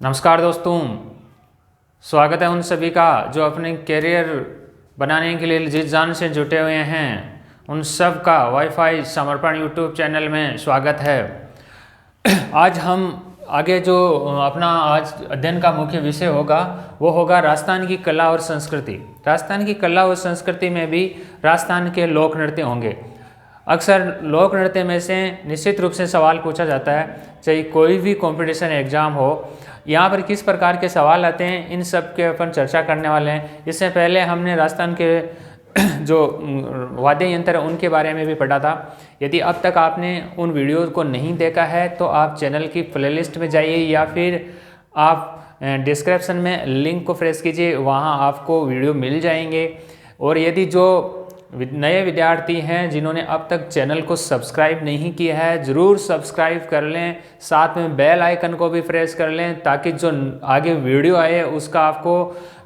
नमस्कार दोस्तों, स्वागत है उन सभी का जो अपने करियर बनाने के लिए जिस जान से जुटे हुए हैं। उन सब का वाईफाई समर्पण यूट्यूब चैनल में स्वागत है। आज हम आगे जो अपना आज अध्ययन का मुख्य विषय होगा वो होगा राजस्थान की कला और संस्कृति। राजस्थान की कला और संस्कृति में भी राजस्थान के लोक नृत्य होंगे। अक्सर लोक नृत्य में से निश्चित रूप से सवाल पूछा जाता है, चाहे कोई भी कंपटीशन एग्जाम हो, यहाँ पर किस प्रकार के सवाल आते हैं, इन सब के अपन चर्चा करने वाले हैं। इससे पहले हमने राजस्थान के जो वाद्य यंत्र है उनके बारे में भी पढ़ा था। यदि अब तक आपने उन वीडियो को नहीं देखा है तो आप चैनल की प्लेलिस्ट में जाइए या फिर आप डिस्क्रिप्शन में लिंक को प्रेस कीजिए, वहाँ आपको वीडियो मिल जाएंगे। और यदि जो नए विद्यार्थी हैं जिन्होंने अब तक चैनल को सब्सक्राइब नहीं किया है, ज़रूर सब्सक्राइब कर लें, साथ में बेल आइकन को भी प्रेस कर लें ताकि जो आगे वीडियो आए उसका आपको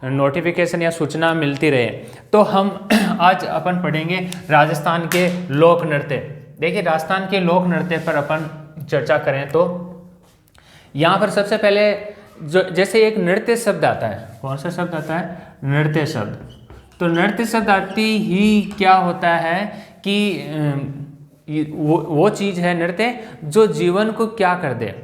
नोटिफिकेशन या सूचना मिलती रहे। तो हम आज अपन पढ़ेंगे राजस्थान के लोक नृत्य। देखिए, राजस्थान के लोक नृत्य पर अपन चर्चा करें तो यहाँ पर सबसे पहले जो जैसे एक नृत्य शब्द आता है, कौन सा शब्द आता है? नृत्य शब्द। तो नृत्य शब्द आती ही क्या होता है कि वो चीज़ है नृत्य जो जीवन को क्या कर दे,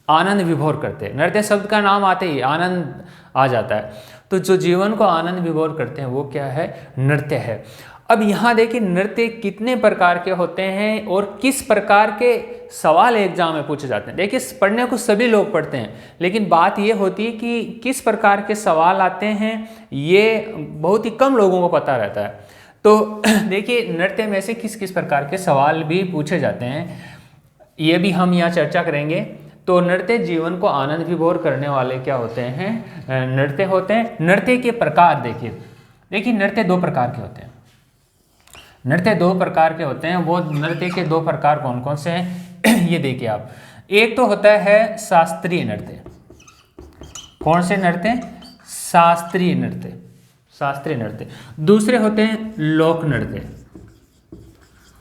आनंद विभोर करते। नृत्य शब्द का नाम आते ही आनंद आ जाता है, तो जो जीवन को आनंद विभोर करते हैं वो क्या है? नृत्य है। अब यहाँ देखिए, नृत्य कितने प्रकार के होते हैं और किस प्रकार के सवाल एग्जाम में पूछे जाते हैं। देखिए, पढ़ने को सभी लोग पढ़ते हैं, लेकिन बात ये होती है कि किस प्रकार के सवाल आते हैं ये बहुत ही कम लोगों को पता रहता है। तो देखिए, नृत्य में से किस किस प्रकार के सवाल भी पूछे जाते हैं ये भी हम यहाँ चर्चा करेंगे। तो नृत्य जीवन को आनंद विभोर करने वाले क्या होते हैं? नृत्य होते हैं। नृत्य के प्रकार देखिए नृत्य दो प्रकार के होते हैं। नृत्य दो प्रकार के होते हैं। वो नृत्य के दो प्रकार कौन कौन से हैं ये देखिए आप। एक तो होता है शास्त्रीय नृत्य। कौन से नृत्य? शास्त्रीय नृत्य। शास्त्रीय नृत्य। दूसरे होते हैं लोक नृत्य।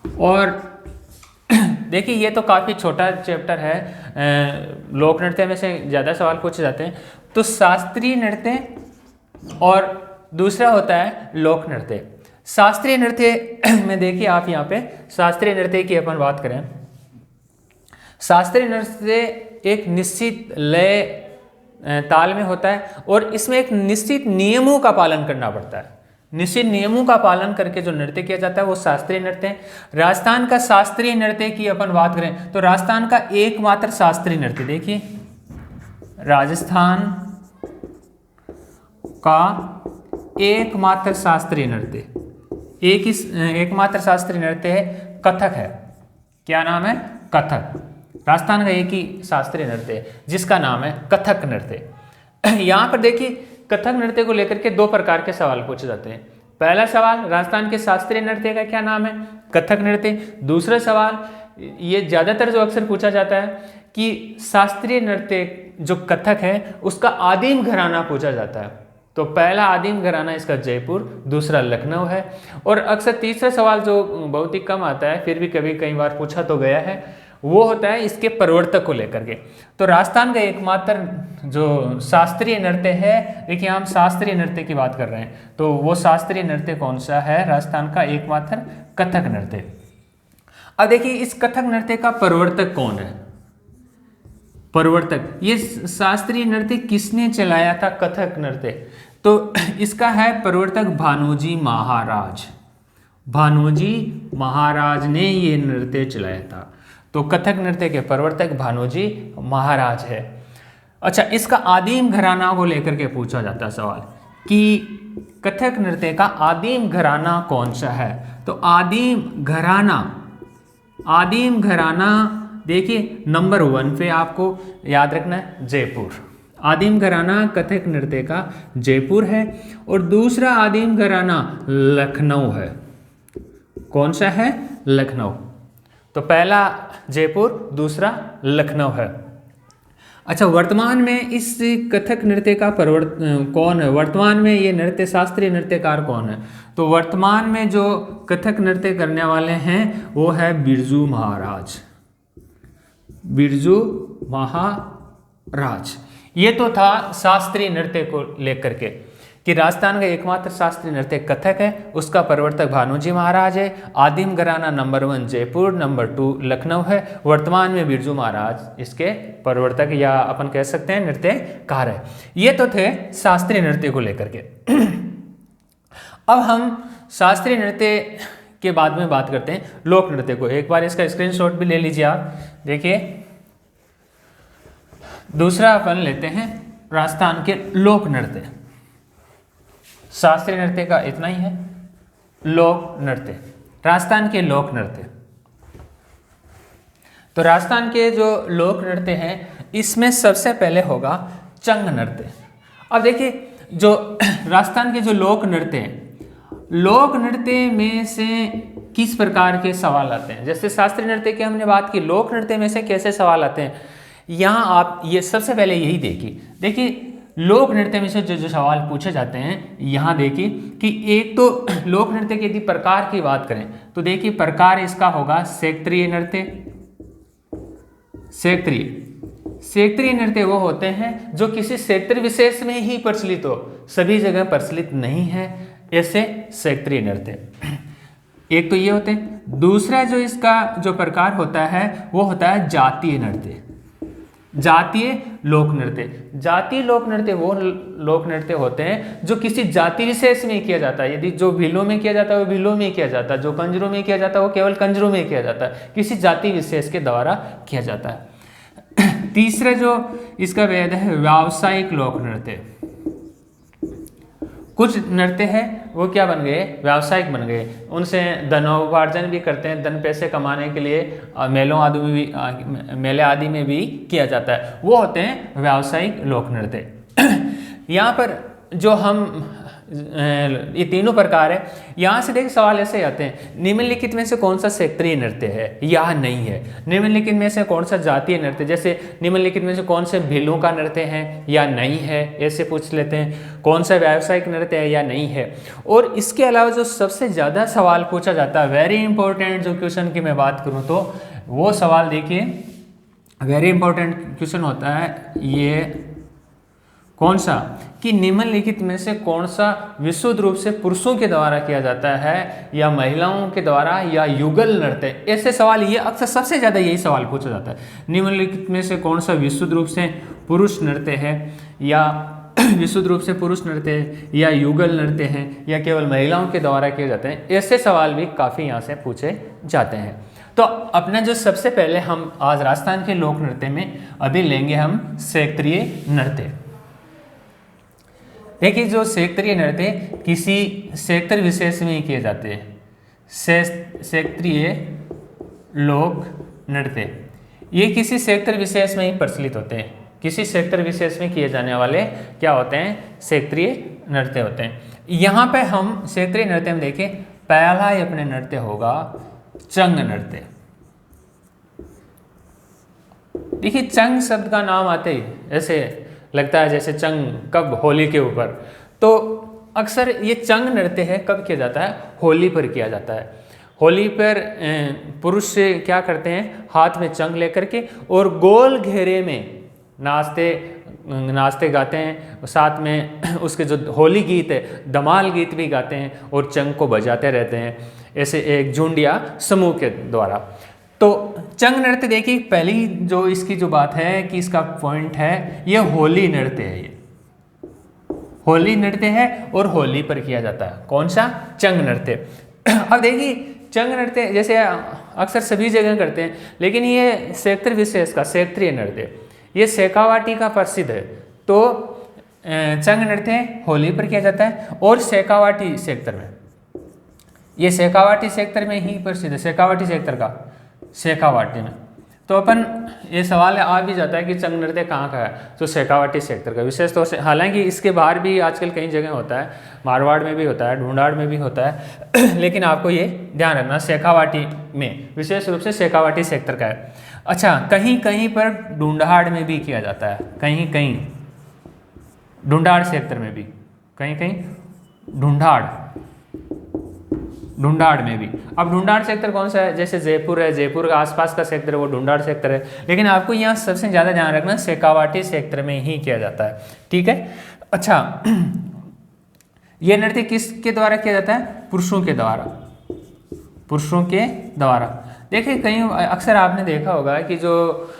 और देखिए, ये तो काफ़ी छोटा चैप्टर है। लोक नृत्य में से ज़्यादा सवाल पूछे जाते हैं। तो शास्त्रीय नृत्य और दूसरा होता है लोक नृत्य। शास्त्रीय नृत्य में देखिए आप यहाँ पे शास्त्रीय नृत्य की अपन बात करें। शास्त्रीय नृत्य एक निश्चित लय ताल में होता है और इसमें एक निश्चित नियमों का पालन करना पड़ता है। निश्चित नियमों का पालन करके जो नृत्य किया जाता है वो शास्त्रीय नृत्य है। राजस्थान का शास्त्रीय नृत्य की अपन बात करें तो राजस्थान का एकमात्र शास्त्रीय नृत्य, देखिए राजस्थान का एकमात्र शास्त्रीय नृत्य, एकमात्र शास्त्रीय नृत्य है कथक है। क्या नाम है? कथक। राजस्थान का एक ही शास्त्रीय नृत्य है जिसका नाम है कथक नृत्य। यहाँ पर देखिए, कथक नृत्य को लेकर के दो प्रकार के सवाल पूछे जाते हैं। पहला सवाल, राजस्थान के शास्त्रीय नृत्य का क्या नाम है? कथक नृत्य। दूसरा सवाल, ये ज़्यादातर जो अक्सर पूछा जाता है कि शास्त्रीय नृत्य जो कथक है उसका आदिम घराना पूछा जाता है। तो पहला आदिम घराना इसका जयपुर, दूसरा लखनऊ है। और अक्सर तीसरा सवाल जो बहुत ही कम आता है फिर भी कई बार पूछा तो गया है, वो होता है इसके प्रवर्तक को लेकर के। तो राजस्थान का एकमात्र जो शास्त्रीय नृत्य है, देखिए हम शास्त्रीय नृत्य की बात कर रहे हैं, तो वो शास्त्रीय नृत्य कौन सा है? राजस्थान का एकमात्र कथक नृत्य। अब देखिए, इस कथक नृत्य का प्रवर्तक कौन है? प्रवर्तक, ये शास्त्रीय नृत्य किसने चलाया था? कथक नृत्य। तो इसका है प्रवर्तक भानोजी महाराज। भानोजी महाराज ने ये नृत्य चलाया था। तो कथक नृत्य के प्रवर्तक भानोजी महाराज है। अच्छा, इसका आदिम घराना को लेकर के पूछा जाता है सवाल कि कथक नृत्य का आदिम घराना कौन सा है? तो आदिम घराना देखिए नंबर 1 पे आपको याद रखना है जयपुर। आदिम घराना कथक नृत्य का जयपुर है। और दूसरा आदिम घराना लखनऊ है। कौन सा है? लखनऊ। तो पहला जयपुर, दूसरा लखनऊ है। अच्छा, वर्तमान में इस कथक नृत्य का कौन है? वर्तमान में ये नृत्य शास्त्रीय नृत्यकार कौन है? तो वर्तमान में जो कथक नृत्य करने वाले हैं वो है बिरजू महाराज। बिरजू महाराज ये तो था शास्त्रीय नृत्य को लेकर के कि राजस्थान का एकमात्र शास्त्रीय नृत्य कथक है, उसका प्रवर्तक भानुजी महाराज है, आदिम घराना नंबर 1 जयपुर, नंबर 2 लखनऊ है, वर्तमान में बिरजू महाराज इसके प्रवर्तक या अपन कह सकते हैं नृत्यकार है। ये तो थे शास्त्रीय नृत्य को लेकर के। अब हम शास्त्रीय नृत्य के बाद में बात करते हैं लोक नृत्य को। एक बार इसका स्क्रीनशॉट भी ले लीजिए आप, देखिए। दूसरा अपन लेते हैं राजस्थान के लोक नृत्य। शास्त्रीय नृत्य का इतना ही है, लोक नृत्य, राजस्थान के लोक नृत्य। तो राजस्थान के जो लोक नृत्य हैं इसमें सबसे पहले होगा चंग नृत्य। अब देखिए जो राजस्थान के जो लोक नृत्य हैं, लोक नृत्य में से किस प्रकार के सवाल आते हैं। जैसे शास्त्रीय नृत्य की हमने बात की, लोक नृत्य में से कैसे सवाल आते हैं, यहाँ आप ये सबसे पहले यही देखिए लोक नृत्य में से जो सवाल पूछे जाते हैं, यहाँ देखिए कि एक तो लोक नृत्य के यदि प्रकार की बात करें तो देखिए प्रकार इसका होगा क्षेत्रीय नृत्य। क्षेत्रीय नृत्य वो होते हैं जो किसी क्षेत्र विशेष में ही प्रचलित हो, सभी जगह प्रचलित नहीं है, ऐसे क्षेत्रीय नृत्य। एक तो ये होते हैं। दूसरा जो इसका जो प्रकार होता है वो होता है जातीय नृत्य, जातीय लोक नृत्य। जातीय लोक नृत्य वो लोक नृत्य होते हैं जो किसी जाति विशेष में किया जाता है। यदि जो भीलों में किया जाता है वो भीलों में किया जाता है, जो कंजरों में किया जाता है वो केवल कंजरों में किया जाता है, किसी जाति विशेष के द्वारा किया जाता है। तीसरा जो इसका भेद है व्यावसायिक लोक नृत्य। कुछ नृत्य है वो क्या बन गए, व्यावसायिक बन गए, उनसे धनोपार्जन भी करते हैं, धन पैसे कमाने के लिए मेले आदि में भी किया जाता है, वो होते हैं व्यावसायिक लोक नृत्य। यहाँ पर जो हम ये तीनों प्रकार है, यहाँ से देखिए सवाल ऐसे आते हैं, निम्नलिखित में से कौन सा क्षेत्रीय नृत्य है या नहीं है, निम्नलिखित में से कौन सा जातीय नृत्य, जैसे निम्नलिखित में से कौन से भीलों का नृत्य है या नहीं है, ऐसे पूछ लेते हैं, कौन सा व्यावसायिक नृत्य है या नहीं है। और इसके अलावा जो सबसे ज़्यादा सवाल पूछा जाता है, वेरी इंपॉर्टेंट जो क्वेश्चन की मैं बात करूँ तो वो सवाल देखिए, वेरी इंपॉर्टेंट क्वेश्चन होता है ये कौन सा, कि निम्नलिखित में से कौन सा विशुद्ध रूप से पुरुषों के द्वारा किया जाता है या महिलाओं के द्वारा या युगल नृत्य। ऐसे सवाल ये अक्सर सबसे ज़्यादा यही सवाल पूछा जाता है, निम्नलिखित में से कौन सा विशुद्ध रूप से पुरुष नृत्य है या विशुद्ध रूप से पुरुष नृत्य है या युगल नृत्य है या केवल महिलाओं के द्वारा किए जाते हैं। ऐसे सवाल भी काफ़ी यहाँ से पूछे जाते हैं। तो अपना जो सबसे पहले हम आज राजस्थान के लोक नृत्य में अभी लेंगे हम क्षेत्रीय नृत्य। देखिए जो क्षेत्रीय नृत्य किसी क्षेत्र विशेष में ही किए जाते हैं, क्षेत्रीय लोक नृत्य ये किसी क्षेत्र विशेष में ही प्रचलित होते हैं, किसी क्षेत्र विशेष में किए जाने वाले क्या होते हैं, क्षेत्रीय नृत्य होते हैं। यहाँ पे हम क्षेत्रीय नृत्य में देखें, पहला ही अपने नृत्य होगा चंग नृत्य। देखिए चंग शब्द का नाम आते ही ऐसे लगता है जैसे चंग कब, होली के ऊपर। तो अक्सर ये चंग नृत्य है कब किया जाता है, होली पर किया जाता है। होली पर पुरुष से क्या करते हैं, हाथ में चंग लेकर के और गोल घेरे में नाचते गाते हैं, साथ में उसके जो होली गीत है, धमाल गीत भी गाते हैं और चंग को बजाते रहते हैं, ऐसे एक झुंड या समूह के द्वारा। तो चंग नृत्य देखिए, पहली जो इसकी जो बात है कि इसका पॉइंट है ये होली नृत्य है, ये होली नृत्य है और होली पर किया जाता है। कौन सा, चंग नृत्य। अब देखिए चंग नृत्य जैसे अक्सर सभी जगह करते हैं, लेकिन ये क्षेत्र विशेष का क्षेत्रीय नृत्य, ये शेखावाटी का प्रसिद्ध है। तो चंग नृत्य होली पर किया जाता है और शेखावाटी क्षेत्र में, ये शेखावाटी क्षेत्र में ही प्रसिद्ध है, शेखावाटी क्षेत्र का, शेखावाटी में। तो अपन ये सवाल आ भी जाता है कि चंग नृत्य कहाँ का है, तो शेखावाटी क्षेत्र का विशेष तौर से। हालांकि इसके बाहर भी आजकल कई जगह होता है, मारवाड़ में भी होता है, ढूंढाड़ में भी होता है, लेकिन आपको ये ध्यान रखना शेखावाटी में विशेष रूप से शेखावाटी क्षेत्र का है। अच्छा, कहीं कहीं पर ढूंढाड़ में भी किया जाता है, कहीं कहीं ढूंढाड़ क्षेत्र में भी, कहीं कहीं ढूंढाड़ में भी। अब ढूंढाड़ सेक्टर कौन सा है, जैसे जयपुर है, जयपुर का आसपास का सेक्टर है वो ढूंढाड़ सेक्टर है, लेकिन आपको यहाँ सबसे ज़्यादा ध्यान रखना शेखावाटी सेक्टर में ही किया जाता है, ठीक है। अच्छा, ये नृत्य किसके द्वारा किया जाता है, पुरुषों के द्वारा, पुरुषों के द्वारा। देखिए कहीं अक्सर आपने देखा होगा कि जो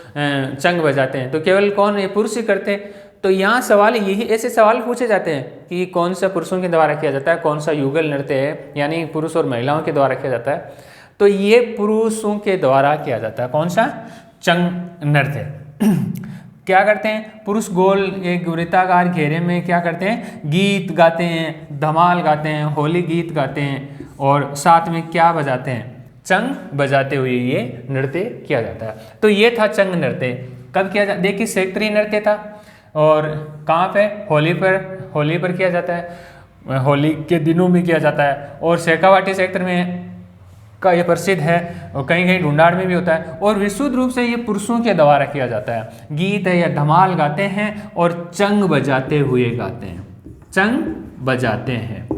चंग बजाते हैं तो केवल कौन, ये पुरुष ही करते हैं। तो यहाँ सवाल यही, ऐसे सवाल पूछे जाते हैं कि कौन सा पुरुषों के द्वारा किया जाता है, कौन सा युगल नृत्य है, यानी पुरुष और महिलाओं के द्वारा किया जाता है। तो ये पुरुषों के द्वारा किया जाता है, कौन सा, चंग नृत्य। क्या करते हैं, पुरुष गोल एक वृत्ताकार घेरे में क्या करते हैं, गीत गाते हैं, धमाल गाते हैं, होली गीत गाते हैं, और साथ में क्या बजाते हैं, चंग बजाते हुए ये नृत्य किया जाता है। तो ये था चंग नृत्य। कब किया जाता, देखिए क्षेत्रीय नृत्य था, और कहाँ पे, होली पर किया जाता है, होली के दिनों में किया जाता है, और शेखावाटी सेक्टर में का ये प्रसिद्ध है, और कहीं कहीं ढूंढाड़ में भी होता है, और विशुद्ध रूप से ये पुरुषों के द्वारा किया जाता है। गीत है या धमाल गाते हैं और चंग बजाते हुए गाते हैं, चंग बजाते हैं,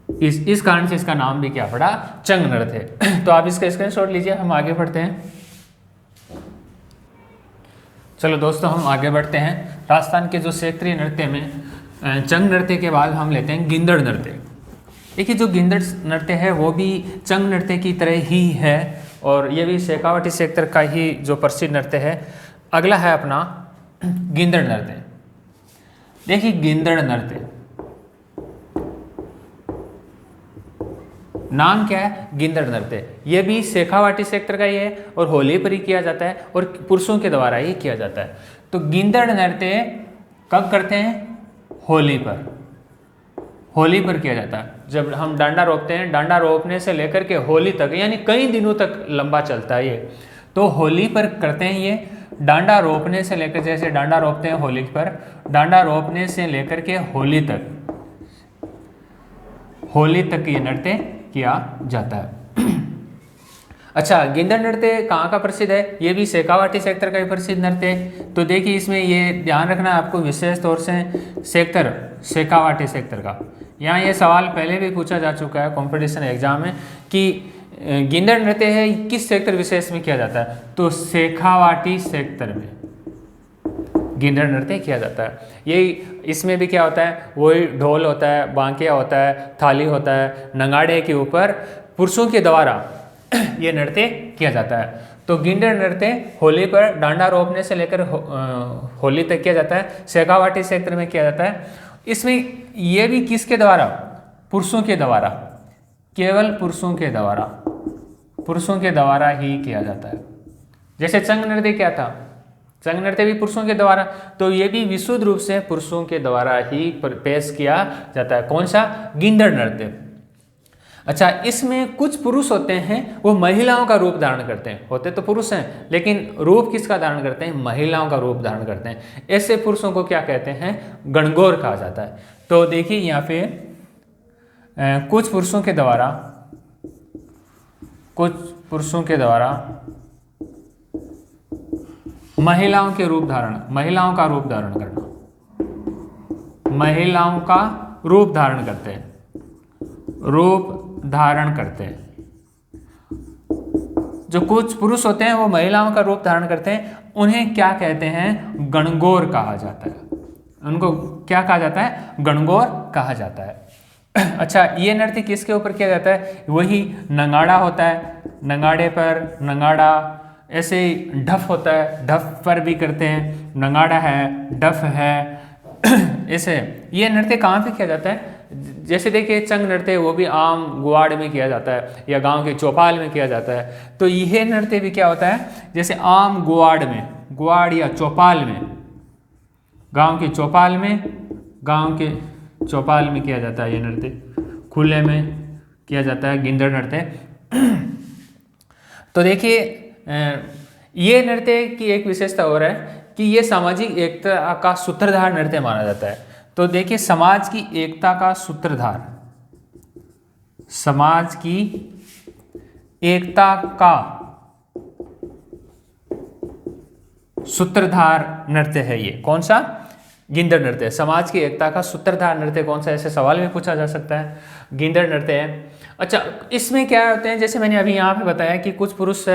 इस कारण से इसका नाम भी क्या पड़ा, चंग नृत्य। तो आप इसका स्क्रीनशॉट लीजिए, हम आगे बढ़ते हैं। चलो दोस्तों हम आगे बढ़ते हैं। राजस्थान के जो क्षेत्रीय नृत्य में चंग नृत्य के बाद हम लेते हैं गिंदड़ नृत्य। देखिए जो गिंदड़ नृत्य है वो भी चंग नृत्य की तरह ही है, और ये भी शेखावाटी सेक्टर का ही जो प्रसिद्ध नृत्य है। अगला है अपना गिंदड़ नृत्य। देखिए गिंदड़ नृत्य नाम क्या है, गिंदड़ नृत्य। ये भी शेखावाटी सेक्टर का ही है, और होली पर ही किया जाता है, और पुरुषों के द्वारा ही किया जाता है। तो गिंदड़ नृत्य कब करते हैं, होली पर, होली पर किया जाता है। जब हम डांडा रोपते हैं, डांडा रोपने से लेकर के होली तक, यानी कई दिनों तक लंबा चलता है ये, तो होली पर करते हैं ये। डांडा रोपने से लेकर, जैसे डांडा रोपते हैं होली पर, डांडा रोपने से लेकर के होली तक, होली तक ये नृत्य किया जाता है। अच्छा, गिंदड़ नृत्य कहाँ का प्रसिद्ध है, ये भी शेखावाटी सेक्टर का ही प्रसिद्ध नृत्य है। तो देखिए इसमें ये ध्यान रखना आपको विशेष तौर से सेक्टर, शेखावाटी सेक्टर का। यहाँ ये सवाल पहले भी पूछा जा चुका है कंपटीशन एग्जाम में कि गिंदड़ नृत्य है किस सेक्टर विशेष में किया जाता है, तो शेखावाटी सेक्टर में गिंदड़ नृत्य किया जाता है। यही इसमें भी क्या होता है, वही ढोल होता है, बांकिया होता है, थाली होता है, नगाड़े के ऊपर पुरुषों के द्वारा ये नृत्य किया जाता है। तो गिंदड़ नृत्य होली पर डांडा रोपने से लेकर होली तक किया जाता है, शेखावाटी सेक्टर में किया जाता है। इसमें ये भी किसके द्वारा, पुरुषों के द्वारा, केवल पुरुषों के द्वारा, पुरुषों के द्वारा ही किया जाता है। जैसे चंग नृत्य क्या था, चंग नृत्य भी पुरुषों के द्वारा, तो ये भी विशुद्ध रूप से पुरुषों के द्वारा ही पेश किया जाता है। कौन सा, गिंदड़ नृत्य। अच्छा, इसमें कुछ पुरुष होते हैं वो महिलाओं का रूप धारण करते हैं, होते तो पुरुष हैं लेकिन रूप किसका धारण करते हैं, महिलाओं का रूप धारण करते हैं। ऐसे पुरुषों को क्या कहते हैं, गणगौर कहा जाता है। तो देखिए यहाँ पे कुछ पुरुषों के द्वारा, कुछ पुरुषों के द्वारा महिलाओं के रूप धारण, महिलाओं का रूप धारण करना, महिलाओं का रूप धारण करते हैं, रूप धारण करते हैं। जो कुछ पुरुष होते हैं वो महिलाओं का रूप धारण करते हैं, उन्हें क्या कहते हैं, गणगौर कहा जाता है। उनको क्या कहा जाता है, गणगौर कहा जाता है। अच्छा, ये नृत्य किसके ऊपर किया जाता है, वही नगाड़ा होता है, नगाड़े पर, नगाड़ा ऐसे ही ढफ होता है, ढफ पर भी करते हैं, नगाड़ा है, ढफ है। ऐसे ये नृत्य कहाँ पे किया जाता है, जैसे देखिए चंग नृत्य वो भी आम गुआड़ में किया जाता है या गांव के चौपाल में किया जाता है। तो यह नृत्य भी क्या होता है, जैसे आम गुआड़ में, गुआड़ या चौपाल में, गांव के चौपाल में, गांव के चौपाल में किया जाता है। ये नृत्य खुले में किया जाता है, गिंदड़ नृत्य। तो देखिए ये नृत्य की एक विशेषता और है कि ये सामाजिक एकता का सूत्रधार नृत्य माना जाता है। तो देखिए समाज की एकता का सूत्रधार, समाज की एकता का सूत्रधार नृत्य है ये। कौन सा, गिंदड़ नृत्य। समाज की एकता का सूत्रधार नृत्य कौन सा, ऐसे सवाल में पूछा जा सकता है, गिंदड़ नृत्य है। अच्छा, इसमें क्या होते हैं, जैसे मैंने अभी यहाँ पे बताया कि कुछ पुरुष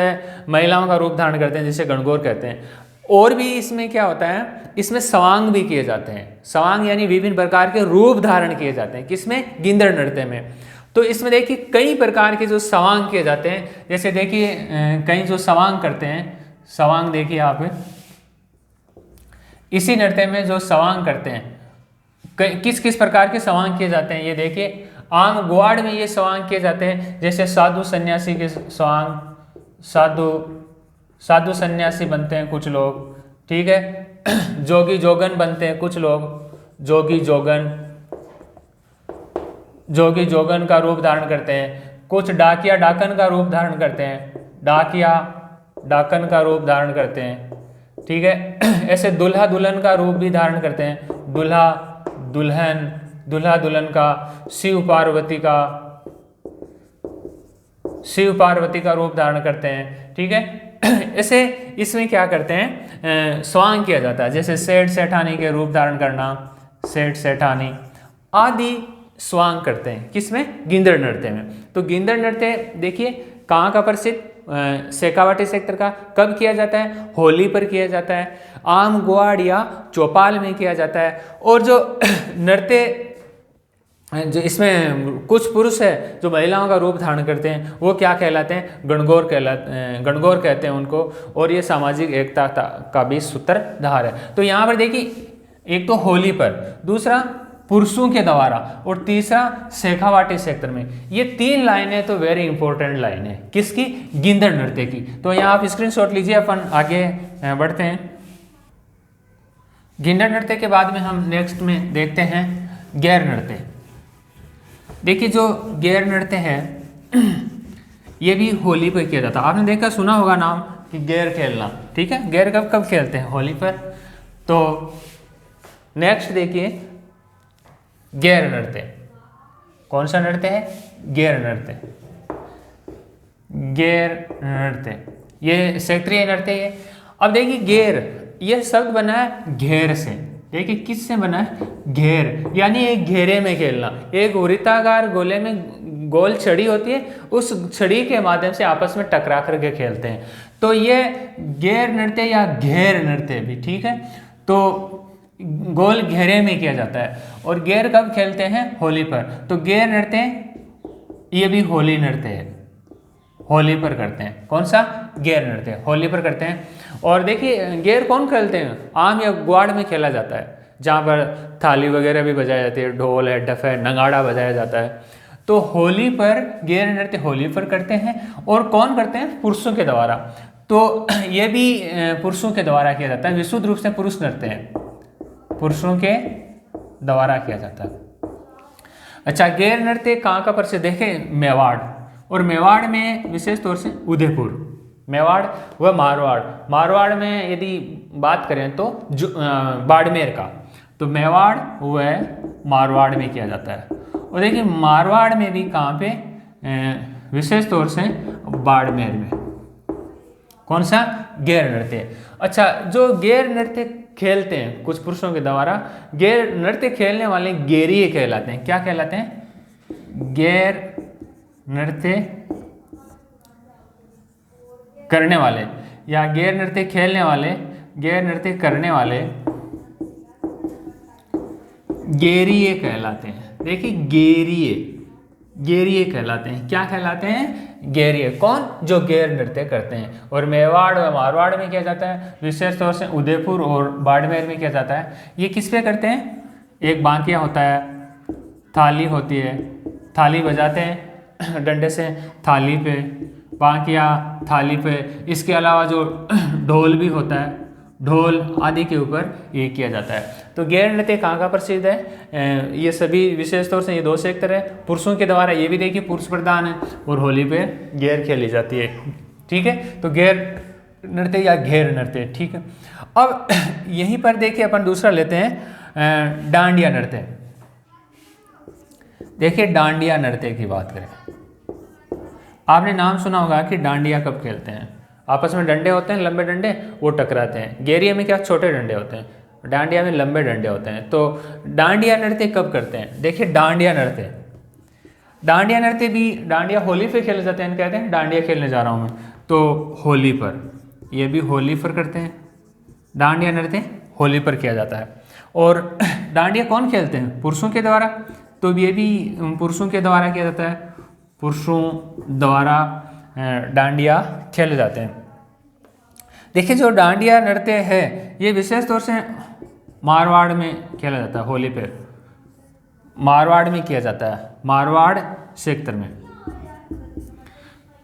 महिलाओं का रूप धारण करते हैं, जिसे गणगौर कहते हैं। और भी इसमें क्या होता है, इसमें सवांग भी किए जाते हैं। सवांग यानी विभिन्न प्रकार के रूप धारण किए जाते हैं, किसमें, गिंदड़ नृत्य में। तो इसमें देखिए कई प्रकार के जो सवांग किए जाते हैं, जैसे देखिए कई जो सवांग करते हैं, सवांग देखिए आप इसी नृत्य में जो सवांग करते हैं, किस किस प्रकार के सवांग किए जाते हैं, ये देखिए आम ग्वाड़ में ये सवांग किए जाते हैं। जैसे साधु सन्यासी के सवांग, साधु सन्यासी बनते हैं कुछ लोग, ठीक है। जोगी जोगन बनते हैं कुछ लोग, जोगी जोगन का रूप धारण करते हैं। कुछ डाकिया डाकन का रूप धारण करते हैं, डाकिया डाकन का रूप धारण करते हैं, ठीक है। ऐसे दुल्हा दुल्हन का रूप भी धारण करते हैं, दुल्हा दुल्हन का, शिव पार्वती का रूप धारण करते हैं, ठीक है। ऐसे इसमें क्या करते हैं, स्वांग किया जाता है। जैसे सेठ सेठानी के रूप धारण करना, सेठ सेठानी आदि स्वांग करते हैं, किसमें, गिंदड़ नृत्य में। तो गिंदड़ नृत्य देखिए कहाँ का प्रसिद्ध, शेखावाटी सेक्टर का। कब किया जाता है, होली पर किया जाता है, आम ग्वाड़ या चौपाल में किया जाता है। और जो नृत्य जो इसमें कुछ पुरुष है जो महिलाओं का रूप धारण करते हैं, वो क्या कहलाते हैं, गणगौर कहते हैं उनको। और ये सामाजिक एकता का भी सूत्रधार है। तो यहाँ पर देखिए एक तो होली पर, दूसरा पुरुषों के द्वारा, और तीसरा शेखावाटी सेक्टर में। ये 3 लाइनें तो वेरी इंपॉर्टेंट लाइन है, किसकी, गिंदड़ नृत्य की। तो यहाँ आप स्क्रीनशॉट लीजिए, अपन आगे बढ़ते हैं। गिंदड़ नृत्य के बाद में हम नेक्स्ट में देखते हैं गैर नृत्य। देखिए जो गैर नृत्य है ये भी होली पर किया जाता है। आपने देखा सुना होगा नाम कि गैर खेलना, ठीक है। गैर कब कब खेलते हैं, होली पर। तो नेक्स्ट देखिए गैर नृत्य। कौन सा नृत्य है, गैर नृत्य। ये क्षेत्रीय नृत्य है। अब देखिए गैर, यह शब्द बना है घेर से। देखिए किससे बना है, घेर, यानी एक घेरे में खेलना। एक वृत्ताकार गोले में गोल छड़ी होती है, उस छड़ी के माध्यम से आपस में टकरा करके खेलते हैं। तो ये गैर नृत्य या घेर नृत्य भी, ठीक है। तो गोल घेरे में किया जाता है। और गैर कब खेलते हैं, होली पर। तो गैर नृत्य ये भी होली नृत्य है, होली पर करते हैं। कौन सा, गैर नृत्य, होली पर करते हैं। और देखिए गैर कौन खेलते हैं, आम या ग्वाड़ में खेला जाता है, जहाँ पर थाली वगैरह भी बजाई जाती है, ढोल है, डफ है, नगाड़ा बजाया जाता है। तो होली पर गैर नृत्य होली पर करते हैं। और कौन करते हैं, पुरुषों के द्वारा। तो ये भी पुरुषों के द्वारा किया जाता है, विशुद्ध रूप से पुरुष नृत्य है, पुरुषों के द्वारा किया जाता है। अच्छा, गैर नृत्य कहाँ का प्रसिद्ध, देखें मेवाड़। और मेवाड़ में विशेष तौर से उदयपुर, मेवाड़ व मारवाड़ में यदि बात करें तो बाड़मेर का। तो मेवाड़ व मारवाड़ में किया जाता है। और देखिए मारवाड़ में भी कहाँ पे, विशेष तौर से बाड़मेर में। कौन सा, गैर नृत्य। अच्छा, जो गैर नृत्य खेलते हैं कुछ पुरुषों के द्वारा, गैर नृत्य खेलने वाले गैरीय कहलाते हैं। क्या कहलाते हैं, गैर नृत्य करने वाले या गैर नृत्य खेलने वाले, गैर नृत्य करने वाले गैरीय कहलाते हैं। देखिए गैरीय कहलाते हैं। क्या कहलाते हैं, गैरीय। कौन, जो गैर नृत्य करते हैं। और मेवाड़ व मारवाड़ में किया जाता है, विशेष तौर से उदयपुर और बाड़मेर में किया जाता है। ये किस पे करते हैं, एक बांकिया होता है, थाली होती है, थाली बजाते हैं डंडे से, थाली पे बांकिया, थाली पे। इसके अलावा जो ढोल भी होता है, ढोल आदि के ऊपर ये किया जाता है। तो गैर नृत्य कहाँ का प्रसिद्ध है, ये सभी विशेष तौर से ये 2 सेक्टर है पुरुषों के द्वारा। ये भी देखिए पुरुष प्रधान है। और होली पे गैर खेली जाती है, ठीक है। तो गैर नृत्य या घेर नृत्य, ठीक है। अब यहीं पर देखिए अपन दूसरा लेते हैं डांडिया नृत्य। देखिए डांडिया नृत्य की बात करें, आपने नाम सुना होगा कि डांडिया कब खेलते हैं। आपस में डंडे होते हैं, लंबे डंडे, वो टकराते हैं। गैरिया में क्या, छोटे डंडे होते हैं, डांडिया में लंबे डंडे होते हैं। तो डांडिया नृत्य कब करते हैं, देखिए डांडिया नृत्य डांडिया नृत्य भी, डांडिया होली पे खेले जाते हैं, कहते हैं डांडिया खेलने जा रहा हूँ मैं, तो होली पर, ये भी होली पर करते हैं। डांडिया नृत्य होली पर किया जाता है। और डांडिया कौन खेलते हैं? पुरुषों के द्वारा, तो ये भी पुरुषों के द्वारा किया जाता है, पुरुषों द्वारा डांडिया खेले जाते हैं। देखिए जो डांडिया नृत्य है ये विशेष तौर से मारवाड़ में खेला जाता है, होली पे मारवाड़ में किया जाता है, मारवाड़ क्षेत्र में।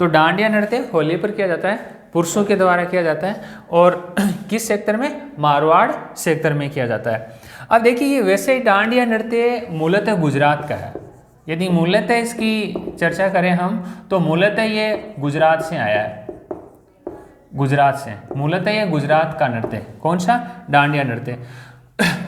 तो डांडिया नृत्य होली पर किया जाता है, पुरुषों के द्वारा किया जाता है, और किस क्षेत्र में? मारवाड़ क्षेत्र में किया जाता है। अब देखिए वैसे ही डांडिया नृत्य मूलतः गुजरात का है। यदि मूलतः इसकी चर्चा करें हम तो मूलतः ये गुजरात से आया है, गुजरात से मूलतः ये गुजरात का नृत्य। कौन सा? डांडिया नृत्य।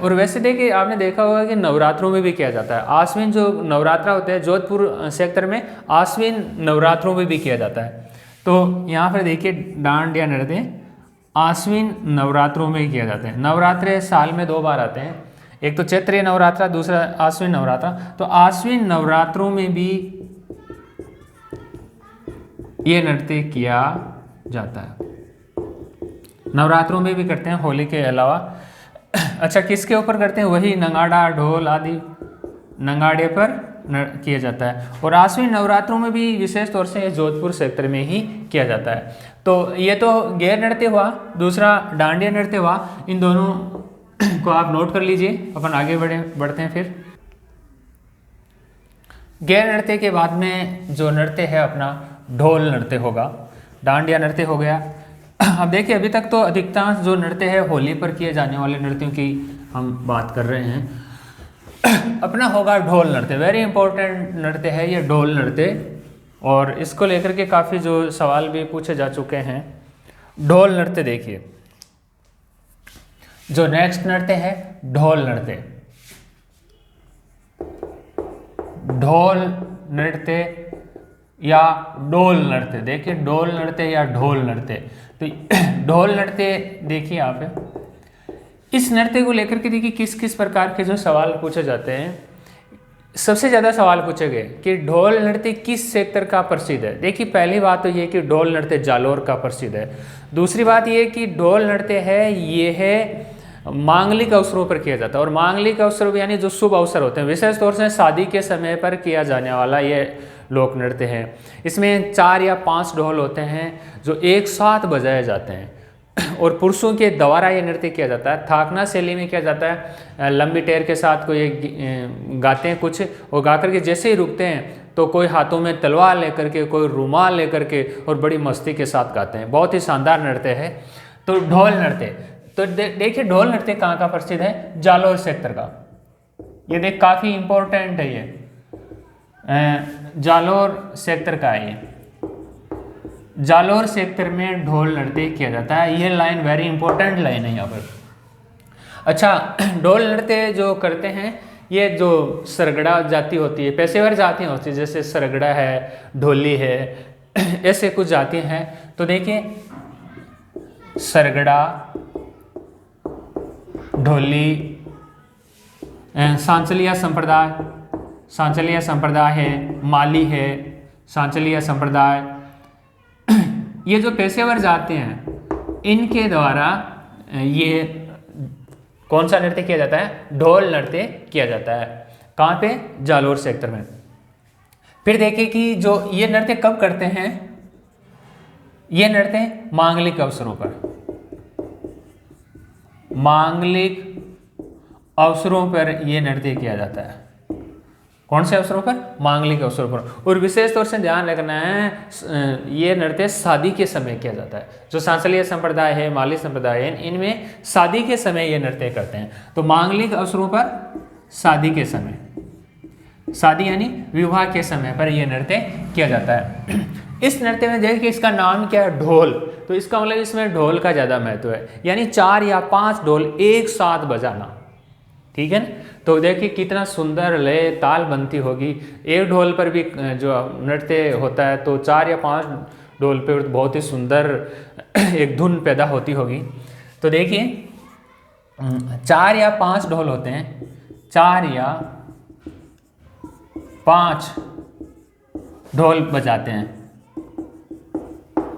और वैसे देखिए आपने देखा होगा कि नवरात्रों में भी किया जाता है। आश्विन जो नवरात्रा होते हैं जोधपुर सेक्टर में आश्विन नवरात्रों में भी किया जाता है। तो यहाँ पर देखिए डांडिया नृत्य आश्विन नवरात्रों में किया जाता है। नवरात्रे साल में 2 बार आते हैं, एक तो चैत्रीय नवरात्रा, दूसरा आश्विन नवरात्रा। तो आश्विन नवरात्रों में भी ये नृत्य किया जाता है, नवरात्रों में भी करते हैं होली के अलावा। अच्छा किसके ऊपर करते हैं? वही नगाड़ा ढोल आदि नगाड़े पर किया जाता है। और आश्विन नवरात्रों में भी विशेष तौर से जोधपुर सेक्टर में ही किया जाता है। तो ये तो गैर नृत्य हुआ, दूसरा डांडिया नृत्य हुआ। इन दोनों को आप नोट कर लीजिए, अपन आगे बढ़ते हैं। फिर गैर नृत्य के बाद में जो नृत्य है अपना ढोल नृत्य होगा। डांडिया नृत्य हो गया। अब देखिए अभी तक तो अधिकांश जो नृत्य है होली पर किए जाने वाले नृत्यों की हम बात कर रहे हैं। अपना होगा ढोल नृत्य, वेरी इंपॉर्टेंट नृत्य है ये ढोल नृत्य, और इसको लेकर के काफ़ी जो सवाल भी पूछे जा चुके हैं। ढोल नृत्य देखिए, जो नेक्स्ट नृत्य है ढोल नृत्य। ढोल नृत्य या डोल नृत्य, देखिए डोल नृत्य या ढोल नृत्य। तो ढोल नृत्य देखिए आप, इस नृत्य को लेकर के देखिए किस किस प्रकार के जो सवाल पूछे जाते हैं। सबसे ज़्यादा सवाल पूछे गए कि ढोल नृत्य किस क्षेत्र का प्रसिद्ध है। देखिए पहली बात तो ये कि ढोल नृत्य जालोर का प्रसिद्ध है। दूसरी बात ये कि ढोल नृत्य है ये है मांगलिक अवसरों पर किया जाता है, और मांगलिक अवसर यानी जो शुभ अवसर होते हैं, विशेष तौर से शादी के समय पर किया जाने वाला ये लोक नृत्य है। इसमें 4 या 5 ढोल होते हैं जो एक साथ बजाए जाते हैं, और पुरुषों के द्वारा ये नृत्य किया जाता है। थाकना शैली में किया जाता है, लंबी टेर के साथ कोई गाते हैं कुछ, और गा करके जैसे ही रुकते हैं तो कोई हाथों में तलवार लेकर के, कोई रुमाल लेकर के, और बड़ी मस्ती के साथ गाते हैं। बहुत ही शानदार नृत्य है। तो ढोल नृत्य, तो देखिए ढोल नृत्य कहाँ का प्रसिद्ध है? जालोर सेक्टर का। ये देख काफ़ी इंपॉर्टेंट है, ये जालोर सेक्टर का है। ये जालोर सेक्टर में ढोल नृत्य किया जाता है। ये लाइन वेरी इंपॉर्टेंट लाइन है यहाँ पर। अच्छा ढोल नृत्य जो करते हैं ये जो सरगड़ा जाति होती है, पेशेवर जातियाँ होती है, जैसे सरगड़ा है, ढोली है, ऐसे कुछ जातियाँ हैं। तो देखिए सरगड़ा, ढोली, सांचलिया संप्रदाय, सांचलिया संप्रदाय है, माली है, सांचलिया संप्रदाय, ये जो पेशेवर जाते हैं इनके द्वारा ये कौन सा नृत्य किया जाता है? ढोल नृत्य किया जाता है। कहाँ पे? जालोर सेक्टर में। फिर देखिए कि जो ये नृत्य कब करते हैं? ये नृत्य मांगलिक अवसरों पर, मांगलिक अवसरों पर ये नृत्य किया जाता है। कौन से अवसरों पर? मांगलिक अवसरों पर। और विशेष तौर से ध्यान रखना है ये नृत्य शादी के समय किया जाता है। जो सांसलीय संप्रदाय है, माली संप्रदाय है, इनमें शादी के समय ये नृत्य करते हैं। तो मांगलिक अवसरों पर, शादी के समय, शादी यानी विवाह के समय पर यह नृत्य किया जाता है। इस नृत्य में देखिए इसका नाम क्या है? ढोल। तो इसका मतलब इसमें ढोल का ज़्यादा महत्व है, यानी 4 या 5 ढोल एक साथ बजाना। ठीक है ना? तो देखिए कितना सुंदर लय ताल बनती होगी। एक ढोल पर भी जो नृत्य होता है तो 4 या 5 ढोल पर बहुत ही सुंदर एक धुन पैदा होती होगी। तो देखिए 4 या 5 ढोल होते हैं, 4 या 5 ढोल बजाते हैं,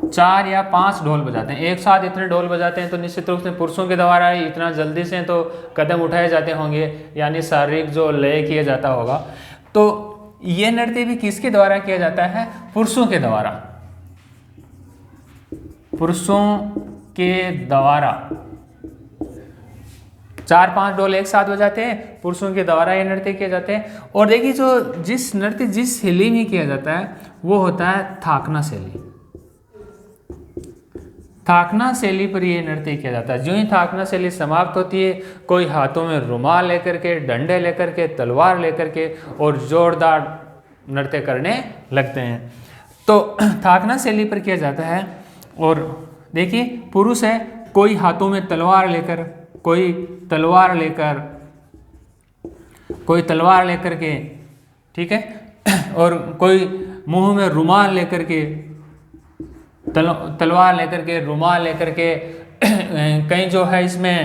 4 या 5 ढोल बजाते हैं। एक साथ इतने ढोल बजाते हैं तो निश्चित रूप से पुरुषों के द्वारा ही इतना जल्दी से तो कदम उठाए जाते होंगे, यानी शारीरिक जो लय किया जाता होगा। तो ये नृत्य भी किसके द्वारा किया जाता है? पुरुषों के द्वारा, पुरुषों के द्वारा 4-5 ढोल एक साथ बजाते हैं, पुरुषों के द्वारा ये नृत्य किए जाते हैं। और देखिए जो जिस नृत्य जिस शैली में किया जाता है वो होता है थाकना शैली। थाकना शैली पर ये नृत्य किया जाता है। जो ही थाकना शैली समाप्त होती है, कोई हाथों में रुमाल लेकर के, डंडे लेकर के, तलवार लेकर के और जोरदार नृत्य करने लगते हैं। तो थाकना शैली पर किया जाता है। और देखिए पुरुष है, कोई हाथों में तलवार लेकर, कोई तलवार लेकर के, ठीक है, और कोई मुंह में रुमाल लेकर के, तलवार लेकर के, रुमाल लेकर के, कहीं जो है इसमें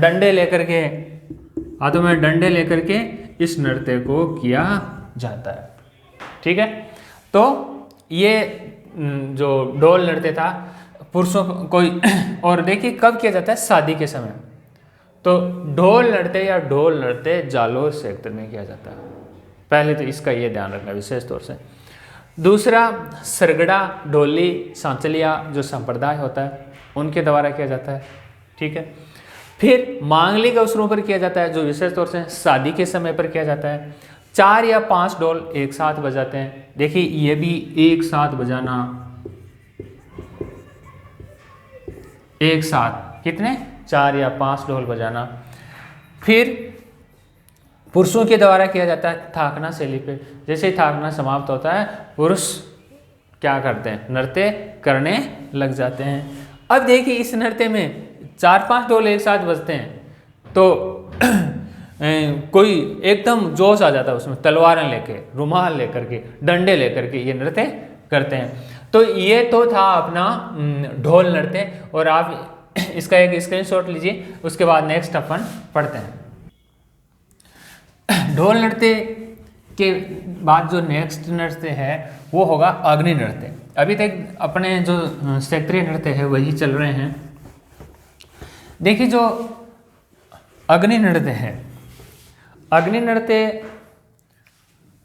डंडे लेकर के, हाथों में डंडे लेकर के इस नृत्य को किया जाता है। ठीक है, तो ये जो ढोल नृत्य था पुरुषों कोई और देखिए कब किया जाता है? शादी के समय। तो ढोल नृत्य या ढोल नृत्य जालोर क्षेत्र में किया जाता है। पहले तो इसका ये ध्यान रखना विशेष तौर से। दूसरा सरगड़ा, ढोली, सांचलिया जो संप्रदाय होता है उनके द्वारा किया जाता है। ठीक है, फिर मांगलिक अवसरों पर किया जाता है जो विशेष तौर से शादी के समय पर किया जाता है। 4 या 5 ढोल एक साथ बजाते हैं। देखिए ये भी एक साथ बजाना, एक साथ कितने? 4 या 5 ढोल बजाना। फिर पुरुषों के द्वारा किया जाता है थाकना शैली पे। जैसे ही थाकना समाप्त होता है पुरुष क्या करते हैं? नृत्य करने लग जाते हैं। अब देखिए इस नृत्य में 4-5 ढोल एक साथ बजते हैं तो कोई एकदम जोश आ जाता है उसमें, तलवारें लेके, रुमाल लेकर के, डंडे लेकर के ये नृत्य करते हैं। तो ये तो था अपना ढोल नृत्य। और आप इसका एक स्क्रीनशॉट लीजिए, उसके बाद नेक्स्ट अपन पढ़ते हैं। ढोल नृत्य के बाद जो नेक्स्ट नृत्य है वो होगा अग्नि नृत्य। अभी तक अपने जो क्षेत्रीय नृत्य है वही चल रहे हैं। देखिए जो अग्नि नृत्य है, अग्नि नृत्य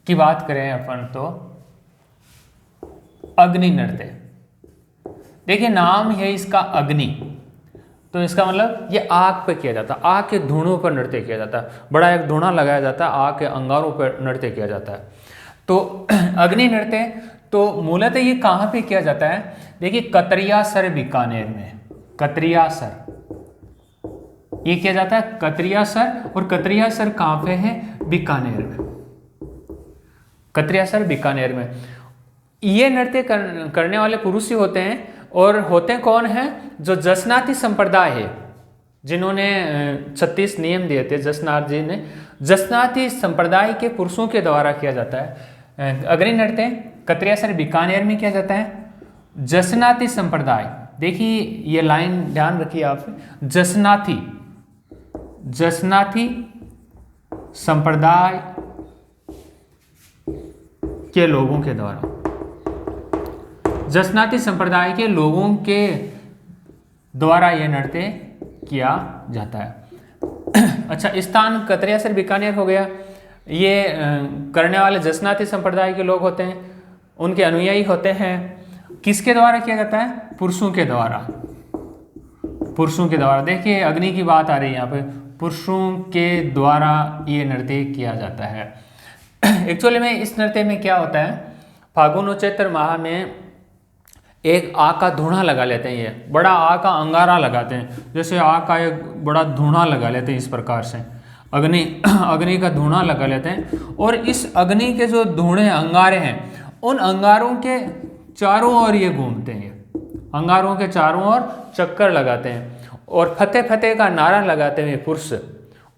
की बात करें अपन तो अग्नि नृत्य, देखिए नाम है इसका अग्नि, तो इसका मतलब ये आग पे किया जाता है, आग के धुनों पर नृत्य किया जाता है। बड़ा एक धुना लगाया जाता है, आग के अंगारों पर नृत्य किया जाता है। तो अग्नि नृत्य तो मूलतः ये कहाँ पे किया जाता है? देखिए कतरियासर बीकानेर में, कतरियासर ये किया जाता है, कतरियासर। और कतरियासर कहाँ पे है? बीकानेर में, कतरियासर बीकानेर में। ये नृत्य करने वाले पुरुष ही होते हैं। और होते कौन हैं? जो जसनाती संप्रदाय है, जिन्होंने 36 नियम दिए थे जसनाथ जी ने, जसनाती संप्रदाय के पुरुषों के द्वारा किया जाता है। अग्नि नृत्य कतरियासर बीकानेर में किया जाता है। जसनाती संप्रदाय, देखिए ये लाइन ध्यान रखिए आप, जसनाती, जसनाती संप्रदाय के लोगों के द्वारा, जसनाती संप्रदाय के लोगों के द्वारा यह नृत्य किया जाता है। अच्छा, स्थान कतरियासर बीकानेर हो गया। ये करने वाले जसनाती संप्रदाय के लोग होते हैं, उनके अनुयायी होते हैं। किसके द्वारा किया जाता है? पुरुषों के द्वारा, पुरुषों के द्वारा। देखिए अग्नि की बात आ रही है यहाँ पे, पुरुषों के द्वारा ये नृत्य किया जाता है। एक्चुअली में इस नृत्य में क्या होता है, फागुन और चैत्र माह में एक आग का धुआं लगा लेते हैं, ये बड़ा आग का अंगारा लगाते हैं, जैसे आग का एक बड़ा धुआं लगा लेते हैं, इस प्रकार से अग्नि का धुआं लगा लेते हैं। और इस अग्नि के जो धुएं अंगारे हैं, उन अंगारों के चारों ओर ये घूमते हैं, अंगारों के चारों ओर चक्कर लगाते हैं और फतेह फतेह का नारा लगाते हुए पुरुष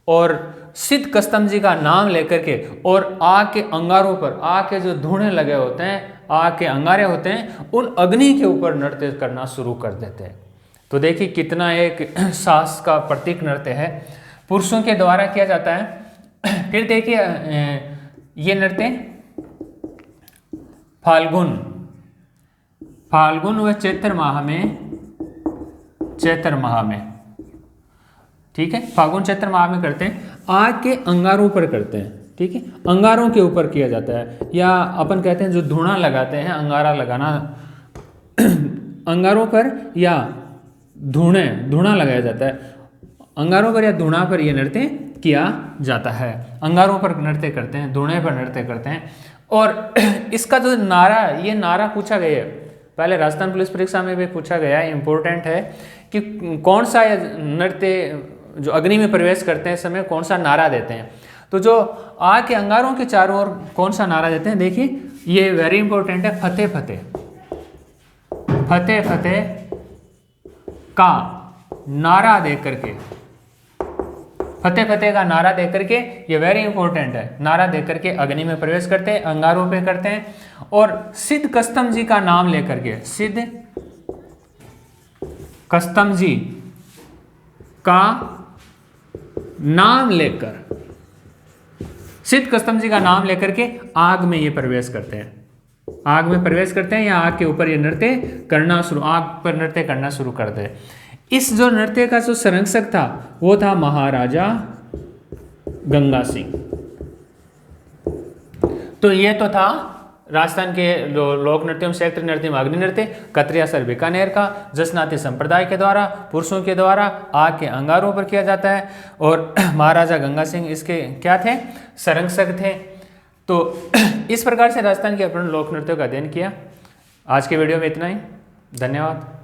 और सिद्ध कस्तम जी का नाम लेकर के और आग के अंगारों पर, आग के जो धुएं लगे होते हैं, आग के अंगारे होते हैं, उन अग्नि के ऊपर नृत्य करना शुरू कर देते हैं। तो देखिए कितना एक साहस का प्रतीक नृत्य है, पुरुषों के द्वारा किया जाता है। फिर देखिए ये नृत्य फाल्गुन, फाल्गुन व चैत्र माह में, ठीक है, फाल्गुन चैत्र माह में करते हैं। आग के अंगारों पर करते हैं, ठीक है, अंगारों के ऊपर किया जाता है, या अपन कहते हैं जो धूणा लगाते हैं, अंगारा लगाना अंगारों पर या धूणा लगाया जाता है, अंगारों पर या धूणा पर यह नृत्य किया जाता है। अंगारों पर नृत्य करते हैं, धूणे पर नृत्य करते हैं। और इसका जो नारा, ये नारा पूछा गया है, पहले राजस्थान पुलिस परीक्षा में भी पूछा गया है, इम्पोर्टेंट है कि कौन सा नृत्य जो अग्नि में प्रवेश करते हैं समय कौन सा नारा देते हैं। तो जो आग के अंगारों के चारों ओर कौन सा नारा देते हैं, देखिए ये वेरी इंपॉर्टेंट है, फतेह फतेह, फतेह फतेह का नारा दे करके, फतेह फतेह का नारा दे करके, ये वेरी इंपॉर्टेंट है, नारा दे करके अग्नि में प्रवेश करते हैं, अंगारों पे करते हैं। और सिद्ध कस्तम जी का नाम लेकर के, सिद्ध कस्तम जी का नाम लेकर, सिद्ध कस्तम जी का नाम लेकर के आग में ये प्रवेश करते हैं, आग में प्रवेश करते हैं या आग के ऊपर ये नृत्य करना शुरू, आग पर नृत्य करना शुरू करते हैं। इस जो नृत्य का जो संरक्षक था वो था महाराजा गंगा सिंह। तो ये तो था राजस्थान के लोक नृत्यों में क्षेत्र नृत्य में अग्नि नृत्य, कतरिया सर बीकानेर का जसनाती संप्रदाय के द्वारा, पुरुषों के द्वारा आग के अंगारों पर किया जाता है। और महाराजा गंगा सिंह इसके क्या थे, संरक्षक थे। तो इस प्रकार से राजस्थान के अपने लोक नृत्यों का अध्ययन किया। आज के वीडियो में इतना ही, धन्यवाद।